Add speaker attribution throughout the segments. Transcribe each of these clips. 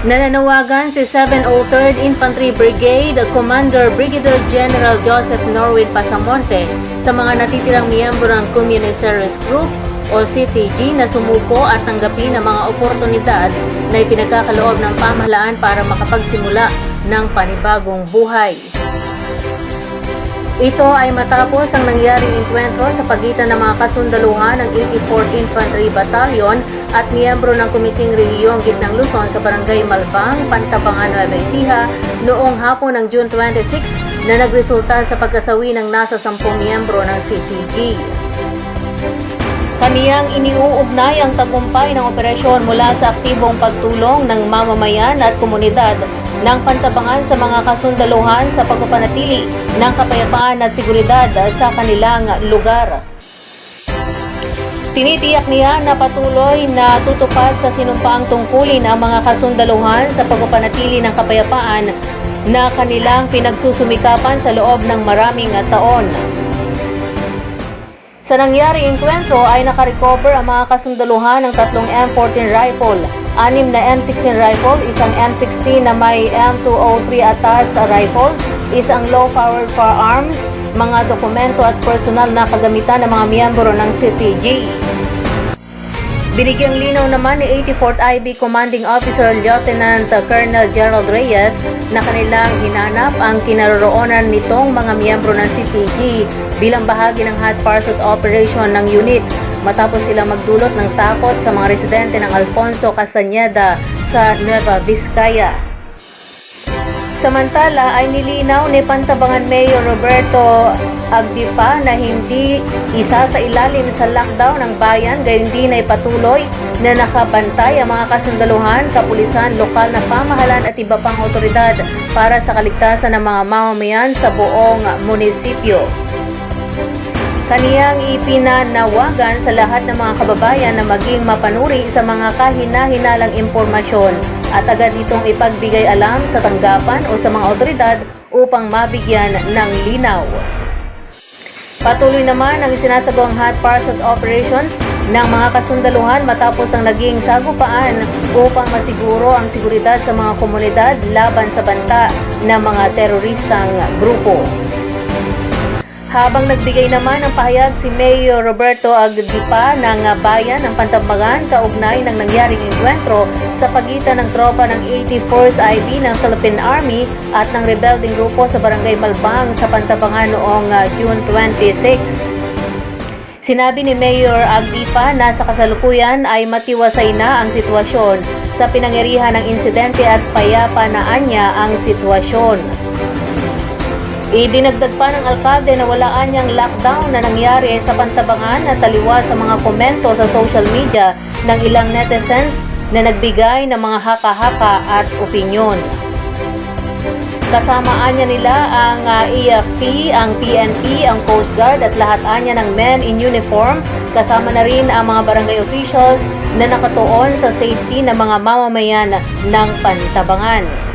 Speaker 1: Nananawagan si 703rd Infantry Brigade Commander Brigadier General Joseph Norwin Pasamonte sa mga natitirang miyembro ng Communist Service Group o CTG na sumuko at tanggapin ang mga oportunidad na ipinagkakaloob ng pamahalaan para makapagsimula ng panibagong buhay. Ito ay matapos ang nangyaring engkwentro sa pagitan ng mga kasundaluhan ng 84th Infantry Battalion at miyembro ng Kumiting Rehiyong Gitnang Luzon sa Barangay Malbang, Pantabangan, Nueva Ecija noong hapon ng June 26 na nagresulta sa pagkasawi ng nasa 10 miyembro ng CTG. Kaniyang iniuugnay ang tagumpay ng operasyon mula sa aktibong pagtulong ng mamamayan at komunidad ng Pantabangan sa mga kasundaluhan sa pagpapanatili ng kapayapaan at seguridad sa kanilang lugar. Tinitiyak niya na patuloy na tutupad sa sinumpaang tungkulin ang mga kasundaluhan sa pagpapanatili ng kapayapaan na kanilang pinagsusumikapan sa loob ng maraming taon. Sa nangyaring engkwentro ay nakarecover ang mga kasundaluhan ng 3 M14 rifle, 6 na M16 rifle, isang M16 na may M203 attached rifle, isang low-powered firearms, mga dokumento at personal na kagamitan ng mga miyembro ng CTG. Binigyang linaw naman ni 84th IB Commanding Officer Lieutenant Colonel Gerald Reyes na kanilang hinanap ang kinaroroonan nitong mga miyembro ng CTG bilang bahagi ng hot pursuit operation ng unit matapos silang magdulot ng takot sa mga residente ng Alfonso Castañeda sa Nueva Vizcaya. Samantala ay nilinaw ni Pantabangan Mayor Roberto Agdipa na hindi isa sa ilalim sa lockdown ng bayan, gayon din ay patuloy na nakabantay ang mga kasundaluhan, kapulisan, lokal na pamahalaan at iba pang otoridad para sa kaligtasan ng mga mamamayan sa buong munisipyo. Kaniyang ipinanawagan sa lahat ng mga kababayan na maging mapanuri sa mga kahina-hinalang impormasyon at agad itong ipagbigay alam sa tanggapan o sa mga otoridad upang mabigyan ng linaw. Patuloy naman ang isinasagawang hot pursuit operations ng mga kasundaluhan matapos ang naging sagupaan upang masiguro ang seguridad sa mga komunidad laban sa banta ng mga teroristang grupo. Habang nagbigay naman ng pahayag si Mayor Roberto Agdipa ng bayan ng Pantabangan kaugnay ng nangyaring engkwentro sa pagitan ng tropa ng 84th IB ng Philippine Army at ng rebelding grupo sa Barangay Malbang sa Pantabangan noong June 26. Sinabi ni Mayor Agdipa na sa kasalukuyan ay matiwasay na ang sitwasyon sa pinangyarihan ng insidente at payapa na anya ang sitwasyon. Idinagdag pa ng alkalde na wala anyang lockdown na nangyari sa Pantabangan na taliwas sa mga komento sa social media ng ilang netizens na nagbigay ng mga haka-haka at opinyon. Kasama anya nila ang AFP, ang PNP, ang Coast Guard at lahat anya ng men in uniform, kasama na rin ang mga barangay officials na nakatuon sa safety ng mga mamamayan ng Pantabangan.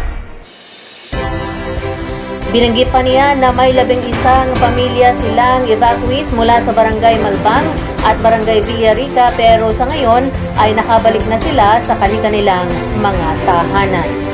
Speaker 1: Binanggit pa niya na may 11 pamilya silang evacuees mula sa Barangay Malbang at Barangay Villarica pero sa ngayon ay nakabalik na sila sa kanilang mga tahanan.